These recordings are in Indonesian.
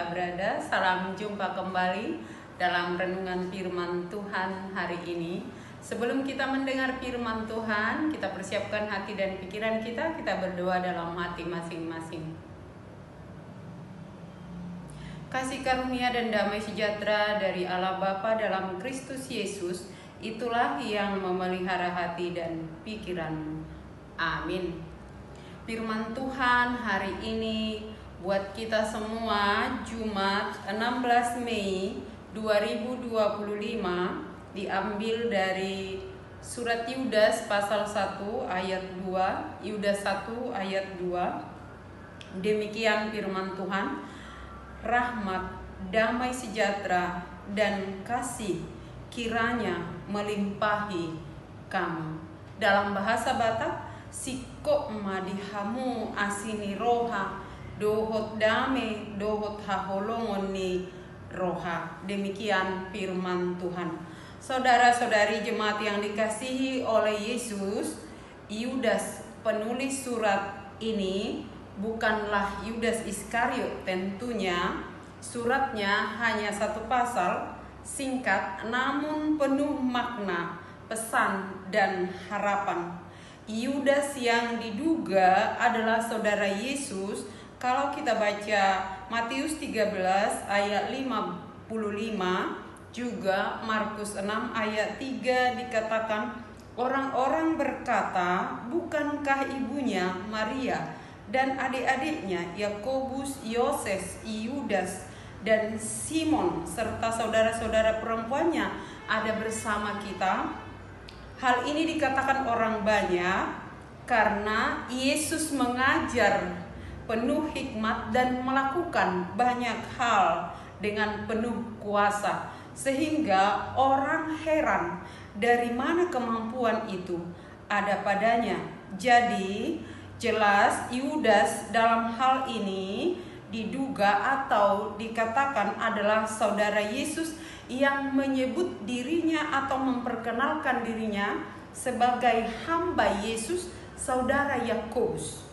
kita berada. Salam jumpa kembali dalam renungan firman Tuhan hari ini. Sebelum kita mendengar firman Tuhan, kita persiapkan hati dan pikiran kita berdoa dalam hati masing-masing. Kasih karunia dan damai sejahtera dari Allah Bapa dalam Kristus Yesus, itulah yang memelihara hati dan pikiranmu. Amin. Firman Tuhan hari ini buat kita semua Jumat 16 Mei 2025 diambil dari surat Yudas pasal 1 ayat 2, Yudas 1 ayat 2. Demikian firman Tuhan. Rahmat, damai sejahtera dan kasih kiranya melimpahi kamu. Dalam bahasa Batak, sikok madihamu asini roha dohot dame dohot haholongon ni roha. Demikian firman Tuhan. Saudara-saudari jemaat yang dikasihi oleh Yesus, Yudas penulis surat ini bukanlah Yudas Iskariot tentunya. Suratnya hanya satu pasal, singkat namun penuh makna, pesan dan harapan. Yudas yang diduga adalah saudara Yesus. Kalau kita baca Matius 13 ayat 55, juga Markus 6 ayat 3 dikatakan, orang-orang berkata, bukankah ibunya Maria dan adik-adiknya Yakobus, Yoses, Yudas dan Simon serta saudara-saudara perempuannya ada bersama kita? Hal ini dikatakan orang banyak karena Yesus mengajar penuh hikmat dan melakukan banyak hal dengan penuh kuasa, sehingga orang heran dari mana kemampuan itu ada padanya. Jadi jelas Yudas dalam hal ini diduga atau dikatakan adalah saudara Yesus yang menyebut dirinya atau memperkenalkan dirinya sebagai hamba Yesus, saudara Yakobus.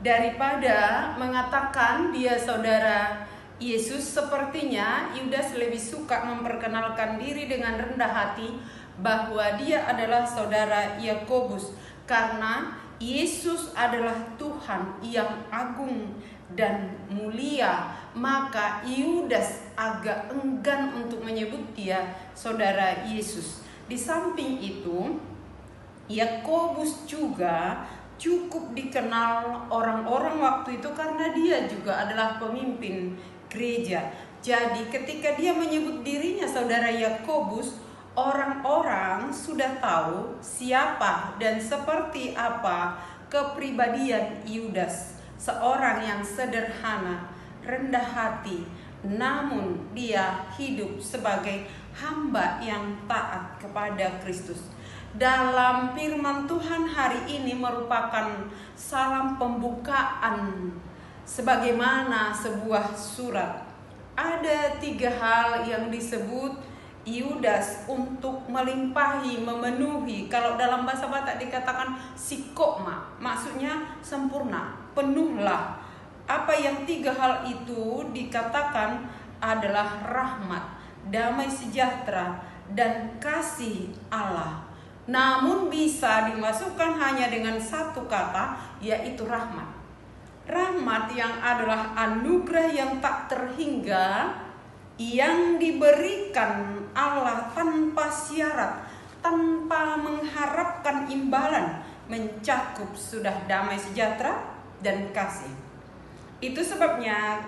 Daripada mengatakan dia saudara Yesus, sepertinya Yudas lebih suka memperkenalkan diri dengan rendah hati bahwa dia adalah saudara Yakobus, karena Yesus adalah Tuhan yang agung dan mulia, maka Yudas agak enggan untuk menyebut dia saudara Yesus. Di samping itu, Yakobus juga cukup dikenal orang-orang waktu itu karena dia juga adalah pemimpin gereja. Jadi ketika dia menyebut dirinya saudara Yakobus, orang-orang sudah tahu siapa dan seperti apa kepribadian Yudas. Seorang yang sederhana, rendah hati, namun dia hidup sebagai hamba yang taat kepada Kristus. Dalam firman Tuhan hari ini merupakan salam pembukaan sebagaimana sebuah surat. Ada 3 hal yang disebut Yudas untuk melimpahi, memenuhi. Kalau dalam bahasa Batak dikatakan sikokma, maksudnya sempurna, penuhlah. Apa yang 3 hal itu dikatakan adalah rahmat, damai sejahtera, dan kasih Allah. Namun bisa dimasukkan hanya dengan satu kata, yaitu rahmat. Rahmat yang adalah anugerah yang tak terhingga, yang diberikan Allah tanpa syarat, tanpa mengharapkan imbalan, mencakup sudah damai sejahtera dan kasih. Itu sebabnya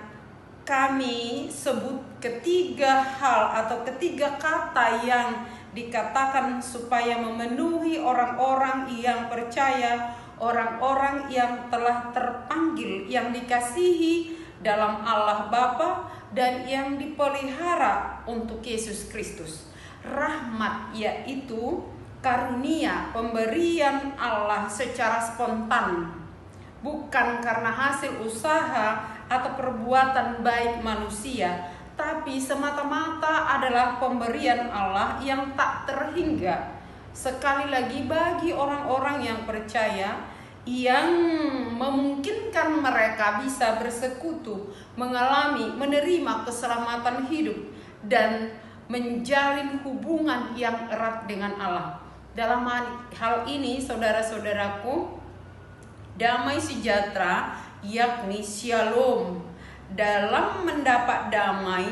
kami sebut ketiga hal atau ketiga kata yang dikatakan supaya memenuhi orang-orang yang percaya, orang-orang yang telah terpanggil, yang dikasihi dalam Allah Bapa dan yang dipelihara untuk Yesus Kristus. Rahmat yaitu karunia, pemberian Allah secara spontan, bukan karena hasil usaha atau perbuatan baik manusia, tapi semata-mata adalah pemberian Allah yang tak terhingga. Sekali lagi bagi orang-orang yang percaya, yang memungkinkan mereka bisa bersekutu, mengalami, menerima keselamatan hidup, dan menjalin hubungan yang erat dengan Allah. Dalam hal ini, saudara-saudaraku, damai sejahtera yakni shalom. Dalam mendapat damai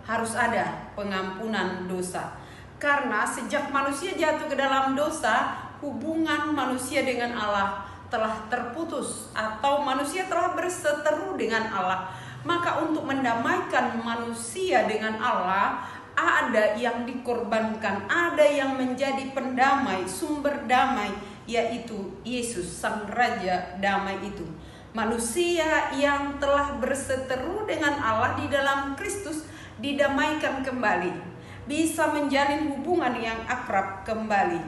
harus ada pengampunan dosa. Karena sejak manusia jatuh ke dalam dosa, hubungan manusia dengan Allah telah terputus atau manusia telah berseteru dengan Allah. Maka untuk mendamaikan manusia dengan Allah, ada yang dikorbankan, ada yang menjadi pendamai, sumber damai, yaitu Yesus sang Raja damai itu. Manusia yang telah berseteru dengan Allah di dalam Kristus didamaikan kembali, bisa menjalin hubungan yang akrab kembali.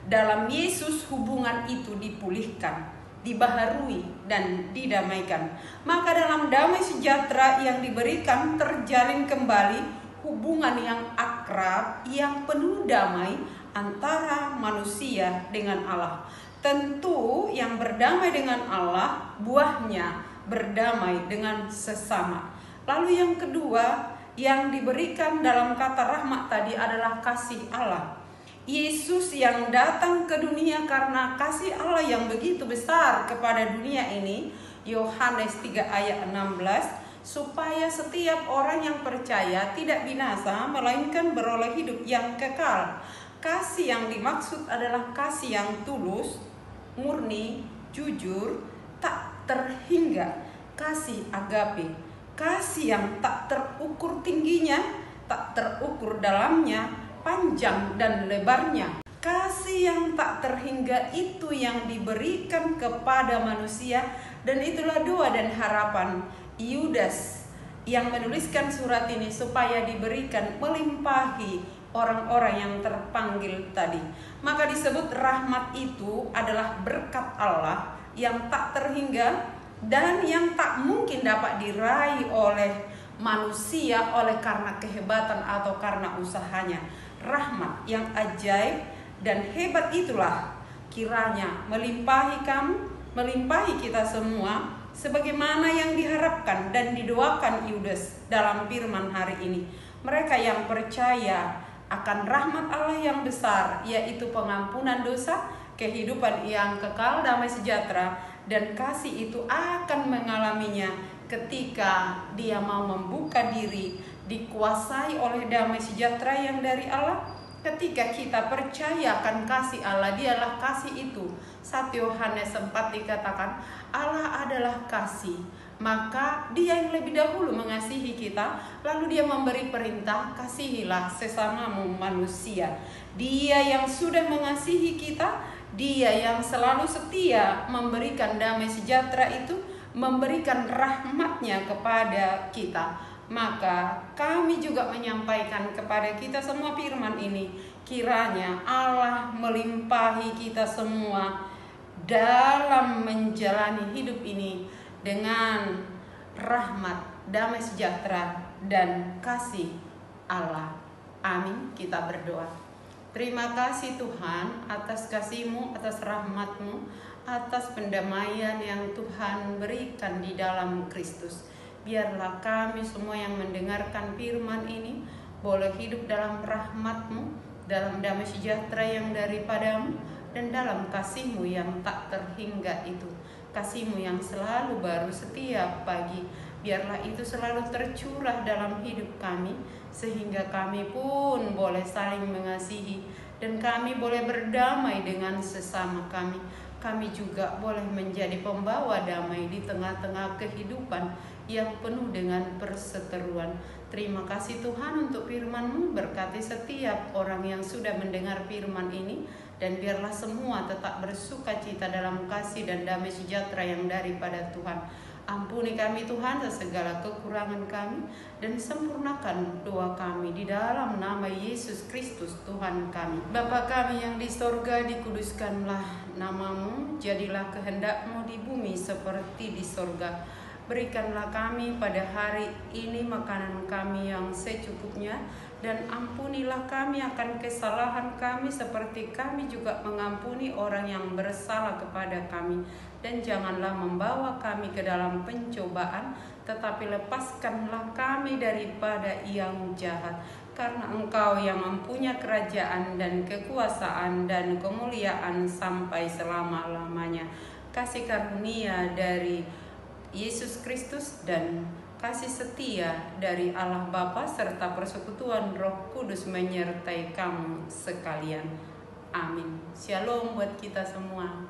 Dalam Yesus hubungan itu dipulihkan, dibaharui, dan didamaikan. Maka dalam damai sejahtera yang diberikan terjalin kembali hubungan yang akrab, yang penuh damai antara manusia dengan Allah. Tentu yang berdamai dengan Allah, buahnya berdamai dengan sesama. Lalu yang kedua yang diberikan dalam kata rahmat tadi adalah kasih Allah. Yesus yang datang ke dunia karena kasih Allah yang begitu besar kepada dunia ini, Yohanes 3 ayat 16, supaya setiap orang yang percaya tidak binasa, melainkan beroleh hidup yang kekal. Kasih yang dimaksud adalah kasih yang tulus, murni, jujur, tak terhingga, kasih agape, kasih yang tak terukur tingginya, tak terukur dalamnya, panjang dan lebarnya. Kasih yang tak terhingga itu yang diberikan kepada manusia, dan itulah doa dan harapan Yudas yang menuliskan surat ini supaya diberikan melimpahi orang-orang yang terpanggil tadi. Maka disebut rahmat itu adalah berkat Allah yang tak terhingga dan yang tak mungkin dapat diraih oleh manusia oleh karena kehebatan atau karena usahanya. Rahmat yang ajaib dan hebat itulah kiranya melimpahi kamu, melimpahi kita semua, sebagaimana yang diharapkan dan didoakan Yudas dalam firman hari ini. Mereka yang percaya akan rahmat Allah yang besar, yaitu pengampunan dosa, kehidupan yang kekal, damai sejahtera, dan kasih itu akan mengalaminya ketika dia mau membuka diri, dikuasai oleh damai sejahtera yang dari Allah. Ketika kita percaya akan kasih Allah, dialah kasih itu. 1 Yohanes 4 dikatakan Allah adalah kasih, maka dia yang lebih dahulu mengasihi kita, lalu dia memberi perintah, kasihilah sesamamu manusia. Dia yang sudah mengasihi kita, dia yang selalu setia memberikan damai sejahtera itu, memberikan rahmatnya kepada kita. Maka kami juga menyampaikan kepada kita semua firman ini, kiranya Allah melimpahi kita semua dalam menjalani hidup ini dengan rahmat, damai sejahtera, dan kasih Allah. Amin. Kita berdoa. Terima kasih Tuhan atas kasih-Mu, atas rahmat-Mu, atas pendamaian yang Tuhan berikan di dalam Kristus. Biarlah kami semua yang mendengarkan firman ini boleh hidup dalam rahmat-Mu, dalam damai sejahtera yang daripada-Mu, dan dalam kasih-Mu yang tak terhingga itu. Kasih-Mu yang selalu baru setiap pagi. Biarlah itu selalu tercurah dalam hidup kami, sehingga kami pun boleh saling mengasihi, dan kami boleh berdamai dengan sesama kami. Kami juga boleh menjadi pembawa damai di tengah-tengah kehidupan yang penuh dengan perseteruan. Terima kasih Tuhan untuk firman-Mu, berkati setiap orang yang sudah mendengar firman ini, dan biarlah semua tetap bersuka cita dalam kasih dan damai sejahtera yang daripada Tuhan. Ampuni kami Tuhan segala kekurangan kami, dan sempurnakan doa kami di dalam nama Yesus Kristus Tuhan kami. Bapa kami yang di sorga, dikuduskanlah nama-Mu, jadilah kehendak-Mu di bumi seperti di sorga. Berikanlah kami pada hari ini makanan kami yang secukupnya, dan ampunilah kami akan kesalahan kami seperti kami juga mengampuni orang yang bersalah kepada kami. Dan janganlah membawa kami ke dalam pencobaan, tetapi lepaskanlah kami daripada yang jahat. Karena Engkau yang mempunyai kerajaan dan kekuasaan dan kemuliaan sampai selama-lamanya. Kasih karunia dari Yesus Kristus dan kasih setia dari Allah Bapa serta persekutuan Roh Kudus menyertai kamu sekalian. Amin. Shalom buat kita semua.